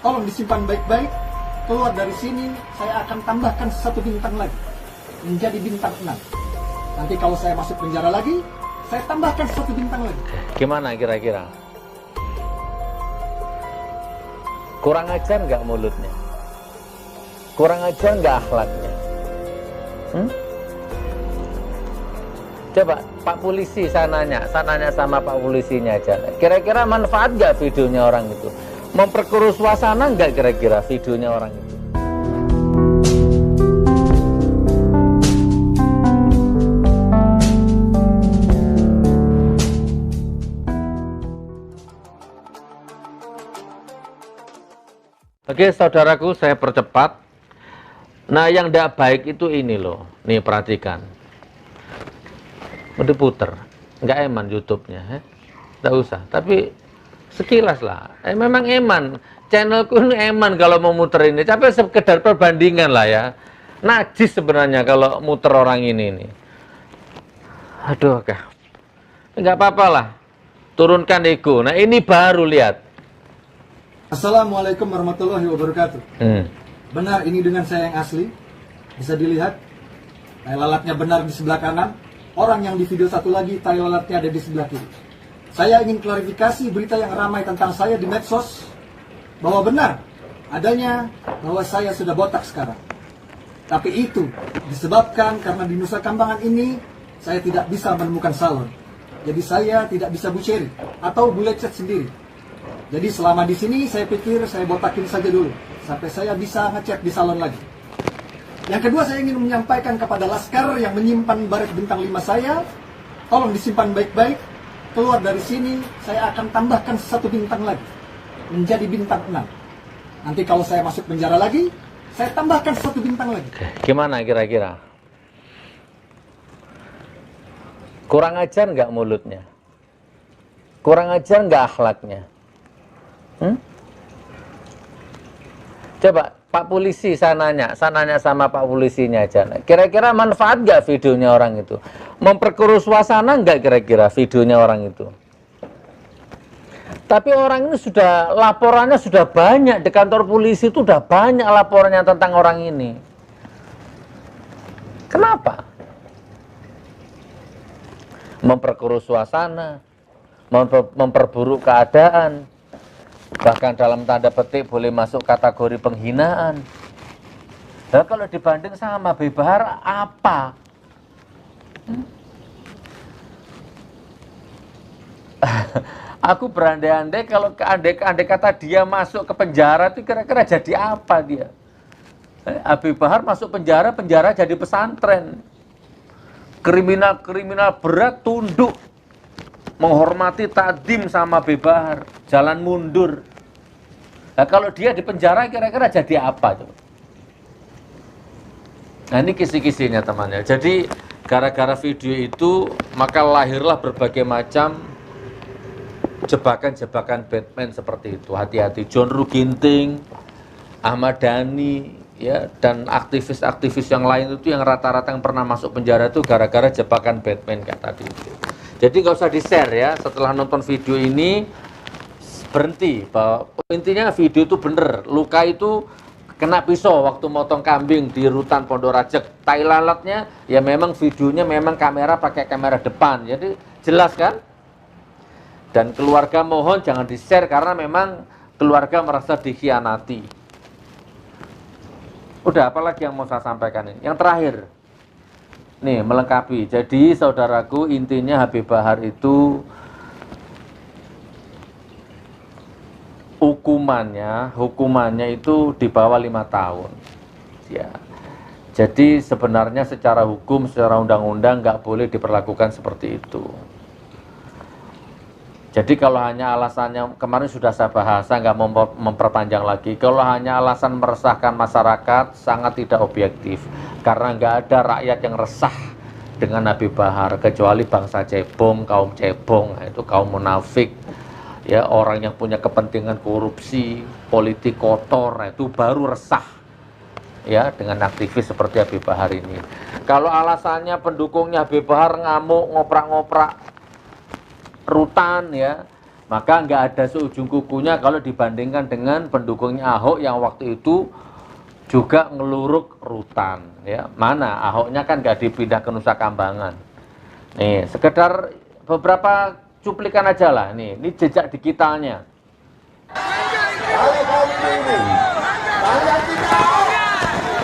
tolong disimpan baik-baik. Keluar dari sini, saya akan tambahkan 1 bintang lagi, menjadi bintang 6. Nanti kalau saya masuk penjara lagi, saya tambahkan 1 bintang lagi. Gimana kira-kira? Kurang ajar nggak mulutnya? Kurang ajar nggak akhlaknya? Coba Pak Polisi saya nanya sama Pak Polisinya aja. Kira-kira manfaat nggak videonya orang itu? Memperkeruh suasana nggak kira-kira videonya orang itu? Oke saudaraku, saya percepat. Nah yang tidak baik itu ini loh. Nih perhatikan. Mau diputer, nggak eman YouTube-nya, nggak usah. Tapi sekilas lah, memang eman. Channelku ini eman kalau mau muter ini. Tapi sekedar perbandingan lah ya. Najis sebenarnya kalau muter orang ini nih. Aduh, nggak apa-apa lah. Turunkan ego. Nah ini baru lihat. Assalamualaikum warahmatullahi wabarakatuh. Benar, ini dengan saya yang asli. Bisa dilihat, tai lalatnya benar di sebelah kanan. Orang yang di video satu lagi, tai lalatnya ada di sebelah kiri. Saya ingin klarifikasi berita yang ramai tentang saya di medsos, bahwa benar adanya bahwa saya sudah botak sekarang. Tapi itu disebabkan karena di Nusa Kambangan ini saya tidak bisa menemukan salon. Jadi saya tidak bisa buceri atau bule cat sendiri. Jadi selama di sini saya pikir saya botakin saja dulu sampai saya bisa ngecat di salon lagi. Yang kedua, saya ingin menyampaikan kepada Laskar yang menyimpan baret bintang 5 saya, tolong disimpan baik-baik. Keluar dari sini, saya akan tambahkan 1 bintang lagi, menjadi bintang 6. Nanti kalau saya masuk penjara lagi, saya tambahkan 1 bintang lagi. Gimana kira-kira? Kurang ajar nggak mulutnya? Kurang ajar nggak akhlaknya? Coba Pak Polisi saya nanya sama Pak Polisinya aja. Kira-kira manfaat nggak videonya orang itu? Memperkeruh suasana nggak kira-kira videonya orang itu? Tapi orang ini sudah, laporannya sudah banyak di kantor polisi itu, sudah banyak laporannya tentang orang ini. Kenapa? Memperkeruh suasana, memperburuk keadaan, bahkan dalam tanda petik boleh masuk kategori penghinaan. Nah, kalau dibanding sama Habib Bahar apa? Aku berandai-andai kalau andai kata dia masuk ke penjara itu kira-kira jadi apa dia? Habib Bahar masuk penjara jadi pesantren. Kriminal berat tunduk, menghormati takdim sama Habib Bahar, jalan mundur. Nah, kalau dia di penjara kira-kira jadi apa coba? Nah, ini kisi-kisinya temannya. Jadi gara-gara video itu maka lahirlah berbagai macam jebakan-jebakan Batman seperti itu. Hati-hati, John Ruh Ginting, Ahmad Dhani, ya, dan aktivis-aktivis yang lain itu yang rata-rata yang pernah masuk penjara itu gara-gara jebakan Batman kayak tadi itu. Jadi nggak usah di-share ya, setelah nonton video ini berhenti. Bahwa intinya video itu bener, luka itu kena pisau waktu motong kambing di Rutan Pondok Rajek. Tai lalatnya ya memang videonya memang kamera pakai kamera depan, jadi jelas kan? Dan keluarga mohon jangan di-share karena memang keluarga merasa dikhianati. Udah, apalagi yang mau saya sampaikan ini? Yang terakhir, nih melengkapi. Jadi saudaraku, intinya Habib Bahar itu hukumannya itu di bawah 5 tahun. Ya. Jadi sebenarnya secara hukum, secara undang-undang nggak boleh diperlakukan seperti itu. Jadi kalau hanya alasannya, kemarin sudah saya bahas, saya nggak mau memperpanjang lagi. Kalau hanya alasan meresahkan masyarakat, sangat tidak objektif. Karena nggak ada rakyat yang resah dengan Habib Bahar, kecuali bangsa cebong, kaum cebong, itu kaum munafik. Ya, orang yang punya kepentingan korupsi, politik kotor, itu baru resah. Ya, dengan aktivis seperti Habib Bahar ini. Kalau alasannya pendukungnya Habib Bahar ngamuk, ngoprak-ngoprak rutan, ya, Maka nggak ada seujung kukunya kalau dibandingkan dengan pendukungnya Ahok yang waktu itu juga ngeluruk rutan. Ya, mana Ahoknya kan nggak dipindah ke Nusa Kambangan. Nih, sekedar beberapa cuplikan aja lah. Ini jejak digitalnya.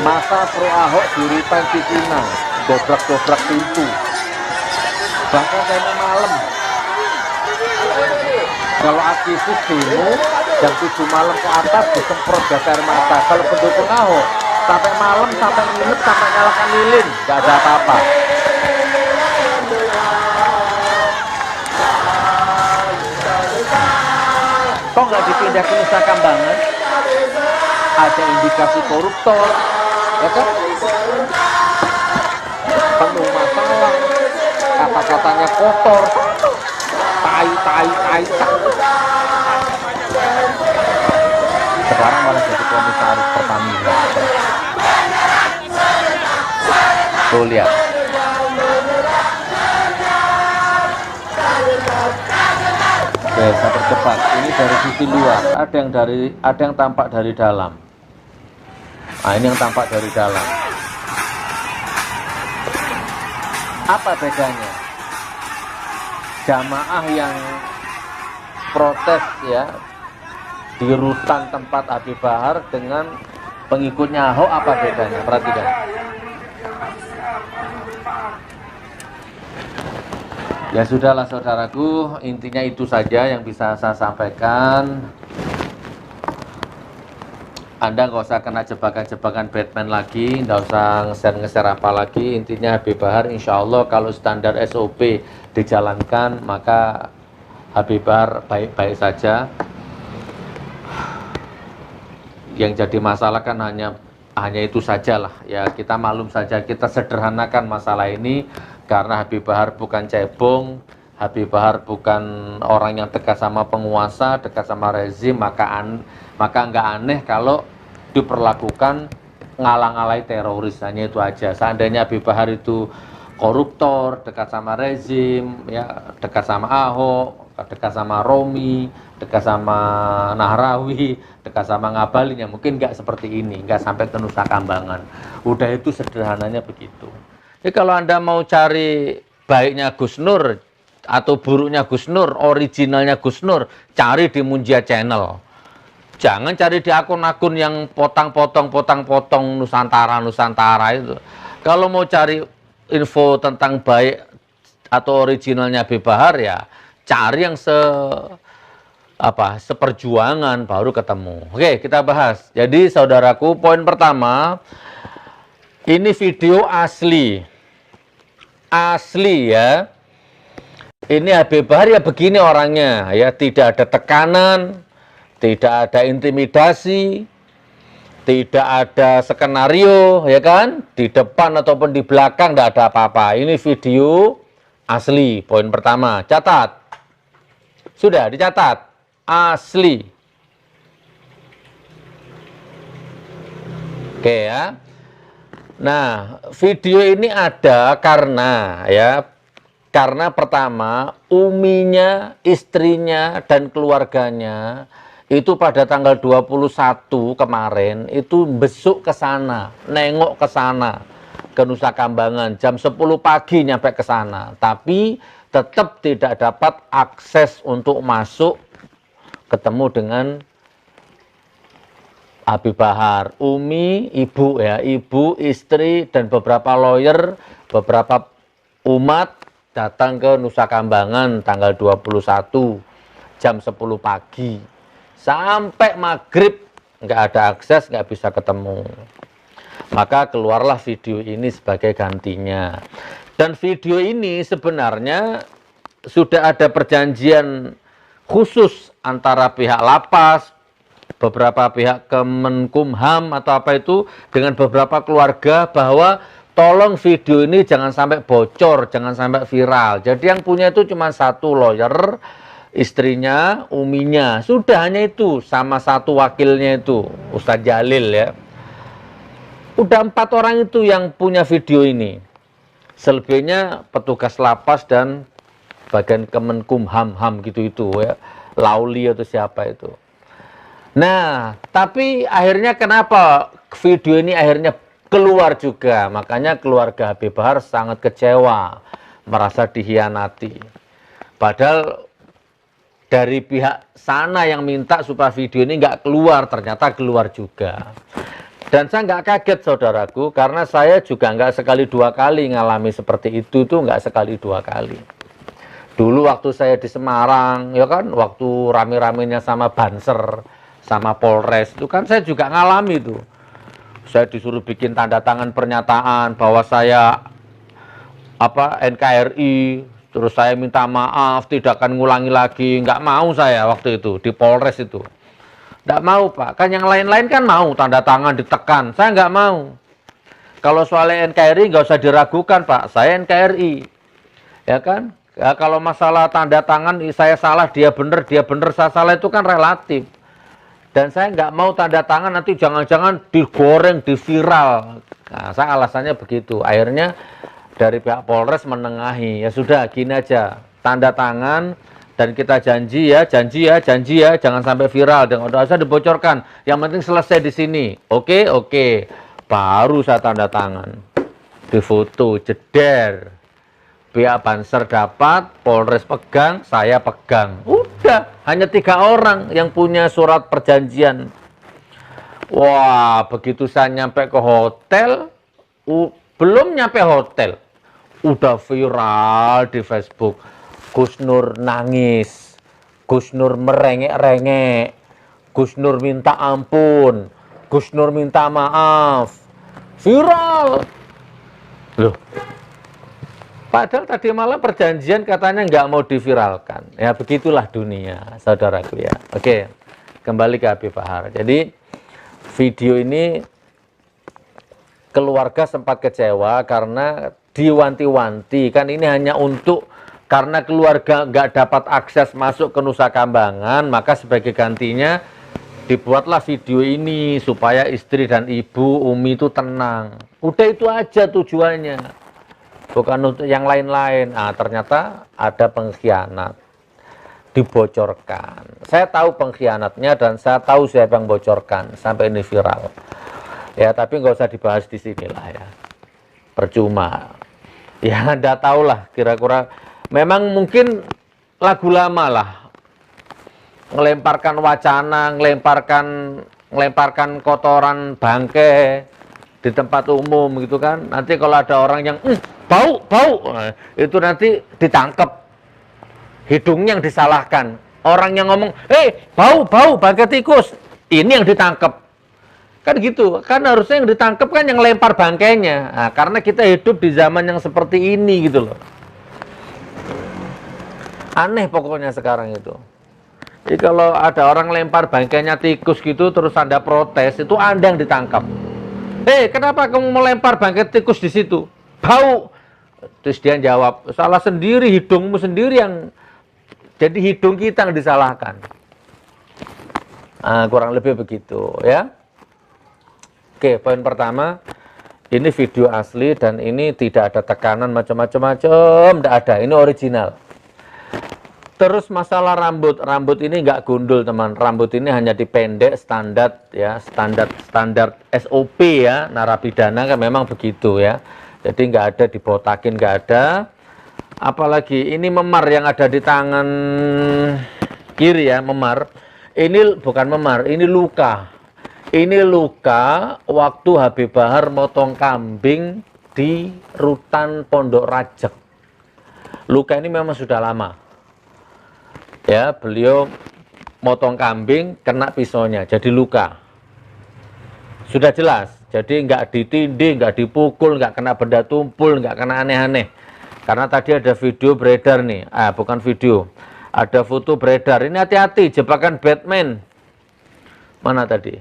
Masa pro Ahok di rutan Cipinang, dobrak-dobrak pintu. Bahkan kayaknya malam. Kalau aktivis demo jam 7 malam ke atas disemprot gas air mata. Kalau pendukung Ahok sampai malam, sampai nginep, sampai nyalakan lilin, nggak ada apa-apa. Kok nggak dipindah ke Nusa Kambangan? Ada indikasi koruptor, ya kan? Penuh masalah, kata-katanya kotor, tai. Sekarang malah jadi komisaris Pertamina. Tuh lihat. Oke, saya percepat. Ini dari sisi luar, ada yang tampak dari dalam. Nah, ini yang tampak dari dalam. Apa bedanya? Jamaah yang protes ya di rutan tempat Habib Bahar dengan pengikutnya Ahok, apa bedanya? Perhatikan. Ya sudahlah saudaraku, intinya itu saja yang bisa saya sampaikan. Anda nggak usah kena jebakan-jebakan Batman lagi, nggak usah nge-share apa lagi. Intinya Habib Bahar insya Allah kalau standar SOP dijalankan, maka Habib Bahar baik-baik saja. Yang jadi masalah kan hanya itu sajalah. Ya kita maklum saja, kita sederhanakan masalah ini karena Habib Bahar bukan cebong, Habib Bahar bukan orang yang dekat sama penguasa, dekat sama rezim, maka nggak aneh kalau diperlakukan ngalang-alai teroris, hanya itu aja. Seandainya Habib Bahar itu koruptor, dekat sama rezim, ya dekat sama Ahok, dekat sama Romi, dekat sama Nahrawi, dekat sama Ngabalin, ya mungkin nggak seperti ini, nggak sampai ke Nusa Kambangan. Udah itu sederhananya begitu. Jadi kalau Anda mau cari baiknya Gus Nur atau buruknya Gus Nur, originalnya Gus Nur, cari di Munjia Channel. Jangan cari di akun-akun yang potong-potong Nusantara itu. Kalau mau cari info tentang baik atau originalnya Habib Bahar, ya cari yang seperjuangan baru ketemu. Oke, kita bahas. Jadi saudaraku, poin pertama, ini video asli ya. Ini Habib Bahar ya begini orangnya ya, tidak ada tekanan, tidak ada intimidasi, tidak ada skenario, ya kan? Di depan ataupun di belakang tidak ada apa-apa. Ini video asli, poin pertama. Catat. Sudah dicatat. Asli. Oke ya. Nah, video ini ada karena pertama, uminya, istrinya, dan keluarganya itu pada tanggal 21 kemarin itu besuk ke sana, nengok ke sana, ke Nusa Kambangan, jam 10 pagi nyampe ke sana, tapi tetap tidak dapat akses untuk masuk ketemu dengan Habib Bahar. Umi, ibu ya, ibu, istri, dan beberapa lawyer, beberapa umat datang ke Nusa Kambangan tanggal 21 jam 10 pagi. Sampai maghrib nggak ada akses, nggak bisa ketemu. Maka keluarlah video ini sebagai gantinya. Dan video ini sebenarnya sudah ada perjanjian khusus antara pihak lapas, beberapa pihak Kemenkumham atau apa itu, dengan beberapa keluarga bahwa tolong video ini jangan sampai bocor, jangan sampai viral. Jadi yang punya itu cuma satu lawyer, istrinya, uminya, sudah hanya itu, sama satu wakilnya itu, Ustadz Jalil ya. Udah 4 orang itu yang punya video ini. Selebihnya petugas lapas dan bagian Kemenkumham gitu itu ya. Lauli atau siapa itu. Nah, tapi akhirnya kenapa video ini akhirnya keluar juga? Makanya keluarga Habib Bahar sangat kecewa, merasa dihianati. Padahal dari pihak sana yang minta supaya video ini nggak keluar, ternyata keluar juga. Dan saya nggak kaget saudaraku, karena saya juga nggak sekali dua kali ngalami seperti itu tuh nggak sekali dua kali. Dulu waktu saya di Semarang, ya kan, waktu rame-ramenya sama Banser, sama Polres, itu kan saya juga ngalami tuh. Saya disuruh bikin tanda tangan pernyataan bahwa saya NKRI, terus saya minta maaf, tidak akan ngulangi lagi. Nggak mau saya waktu itu di Polres itu. Nggak mau Pak, kan yang lain-lain kan mau tanda tangan ditekan, saya nggak mau. Kalau soal NKRI nggak usah diragukan Pak, saya NKRI, ya kan? Ya, kalau masalah tanda tangan saya salah, dia benar, saya salah, itu kan relatif. Dan saya nggak mau tanda tangan nanti jangan-jangan digoreng, diviral. Nah, saya alasannya begitu. Akhirnya dari pihak Polres menengahi, ya sudah gini aja, tanda tangan dan kita janji ya, jangan sampai viral, dan udah usah dibocorkan. Yang penting selesai di sini. Oke. Baru saya tanda tangan, difoto, jeder. Pihak Banser dapat, Polres pegang, saya pegang. Udah, hanya 3 orang yang punya surat perjanjian. Wah, begitu saya nyampe ke hotel, belum nyampe hotel, udah viral di Facebook. Gus Nur nangis, Gus Nur merengek-rengek, Gus Nur minta ampun, Gus Nur minta maaf. Viral. Loh, padahal tadi malam perjanjian katanya nggak mau diviralkan. Ya begitulah dunia, saudaraku ya. Oke, kembali ke Habib Bahar. Jadi video ini keluarga sempat kecewa karena diwanti-wanti. Kan ini hanya untuk, karena keluarga nggak dapat akses masuk ke Nusa Kambangan, maka sebagai gantinya dibuatlah video ini supaya istri dan ibu Umi itu tenang. Udah itu aja tujuannya. Bukan untuk yang lain-lain. Nah, ternyata ada pengkhianat, dibocorkan. Saya tahu pengkhianatnya dan saya tahu siapa yang bocorkan sampai ini viral. Ya, tapi nggak usah dibahas di sinilah ya. Percuma. Ya, Anda tahulah kira-kira. Memang mungkin lagu lama lah. Ngelemparkan wacana, ngelemparkan kotoran bangke di tempat umum gitu kan. Nanti kalau ada orang yang bau, itu nanti ditangkap, hidungnya yang disalahkan. Orang yang ngomong, bau, bangkai tikus, ini yang ditangkap. Kan gitu, kan harusnya yang ditangkap kan yang lempar bangkainya. Nah, karena kita hidup di zaman yang seperti ini gitu loh. Aneh pokoknya sekarang itu. Jadi kalau ada orang lempar bangkainya tikus gitu, terus Anda protes, itu Anda yang ditangkap. Kenapa kamu melempar bangkai tikus di situ? Bau. Terus dia jawab, salah sendiri, hidungmu sendiri yang, jadi hidung kita yang disalahkan. Kurang lebih begitu ya. Oke, poin pertama, ini video asli dan ini tidak ada tekanan macam-macam, tidak ada, ini original. Terus masalah rambut ini nggak gundul teman, rambut ini hanya dipendek standar ya, standar SOP ya, narapidana kan memang begitu ya. Jadi nggak ada dibotakin, nggak ada. Apalagi ini memar yang ada di tangan kiri ya, memar. Ini bukan memar, ini luka. Ini luka waktu Habib Bahar motong kambing di Rutan Pondok Rajek. Luka ini memang sudah lama. Ya, beliau motong kambing kena pisaunya, jadi luka. Sudah jelas. Jadi nggak ditindih, nggak dipukul, nggak kena benda tumpul, nggak kena aneh-aneh. Karena tadi ada video beredar nih, bukan video, ada foto beredar. Ini hati-hati, jebakan Batman. Mana tadi?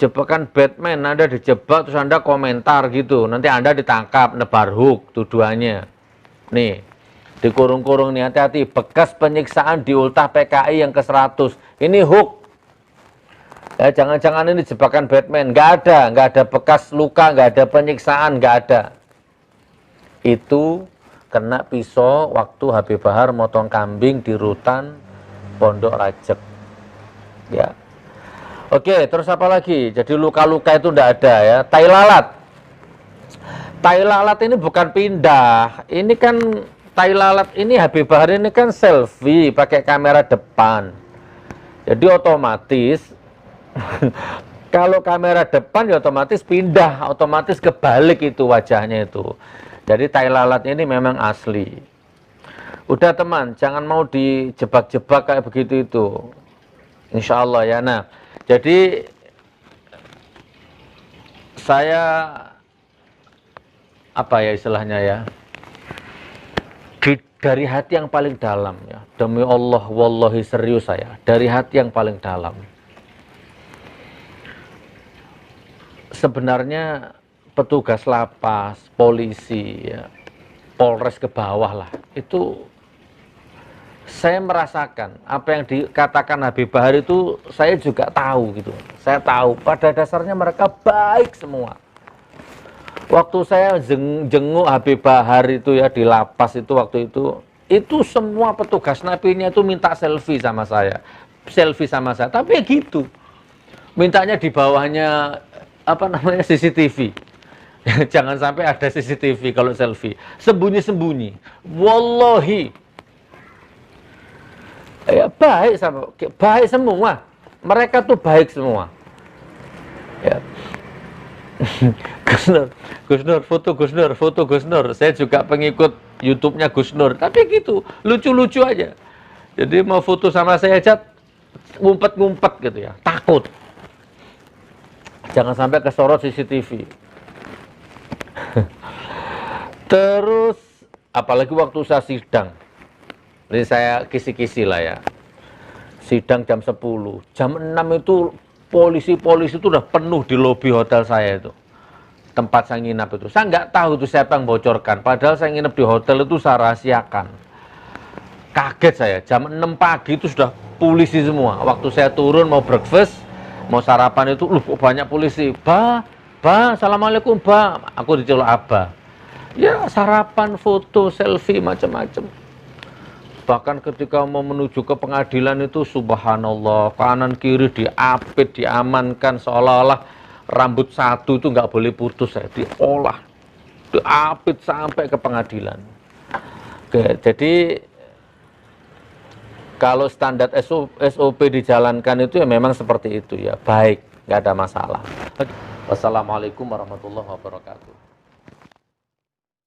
Jebakan Batman, Anda dijebak terus Anda komentar gitu, nanti Anda ditangkap, nebar hook tuduhannya. Nih, dikurung-kurung nih, hati-hati, bekas penyiksaan di ultah PKI yang ke-100. Ini hook. Ya, jangan-jangan ini jebakan Batman. Nggak ada bekas luka, nggak ada penyiksaan, nggak ada. Itu kena pisau waktu Habib Bahar motong kambing di Rutan Pondok Rajek. Ya. Oke, terus apa lagi? Jadi luka-luka itu ndak ada ya. Tai lalat. Tai lalat ini bukan pindah. Ini kan tai lalat ini Habib Bahar ini kan selfie pakai kamera depan. Jadi otomatis kalau kamera depan ya otomatis pindah, otomatis kebalik itu wajahnya itu. Jadi tai lalat ini memang asli. Udah teman, jangan mau dijebak-jebak kayak begitu itu. Insya Allah ya. Nah, jadi saya apa ya istilahnya ya, dari hati yang paling dalam ya, demi Allah, wallahi serius saya, dari hati yang paling dalam. Sebenarnya petugas lapas, polisi, ya, Polres ke bawah lah, itu saya merasakan apa yang dikatakan Habib Bahar itu saya juga tahu gitu. Saya tahu pada dasarnya mereka baik semua. Waktu saya jenguk Habib Bahar itu ya di lapas itu waktu itu semua petugas napinya itu minta selfie sama saya. Selfie sama saya, tapi ya gitu. Mintanya di bawahnya apa namanya CCTV. Jangan sampai ada CCTV kalau selfie. Sembunyi-sembunyi. Wallahi. Ya, baik semua. Mereka tuh baik semua. Ya. Foto Gus Nur. Saya juga pengikut YouTube-nya Gus Nur. Tapi gitu, lucu-lucu aja. Jadi mau foto sama saya aja ngumpet-ngumpet gitu ya. Takut. Jangan sampai kesorot CCTV. Terus apalagi waktu saya sidang. Ini saya kisi-kisi lah ya. Sidang jam 10. Jam 6 itu polisi-polisi itu udah penuh di lobi hotel saya itu. Tempat saya nginap itu. Saya nggak tahu itu siapa yang bocorkan. Padahal saya nginap di hotel itu saya rahasiakan. Kaget saya. Jam 6 pagi itu sudah polisi semua. Waktu saya turun mau breakfast, mau sarapan itu, banyak polisi. Assalamualaikum, Aku diceluk Abah. Ya, sarapan, foto, selfie, macam-macam. Bahkan ketika mau menuju ke pengadilan itu subhanallah, kanan kiri diapit, diamankan seolah-olah rambut satu itu nggak boleh putus ya, diolah, diapit sampai ke pengadilan. Oke, jadi kalau standar SOP dijalankan itu ya memang seperti itu ya, baik, nggak ada masalah. Wassalamualaikum warahmatullahi wabarakatuh.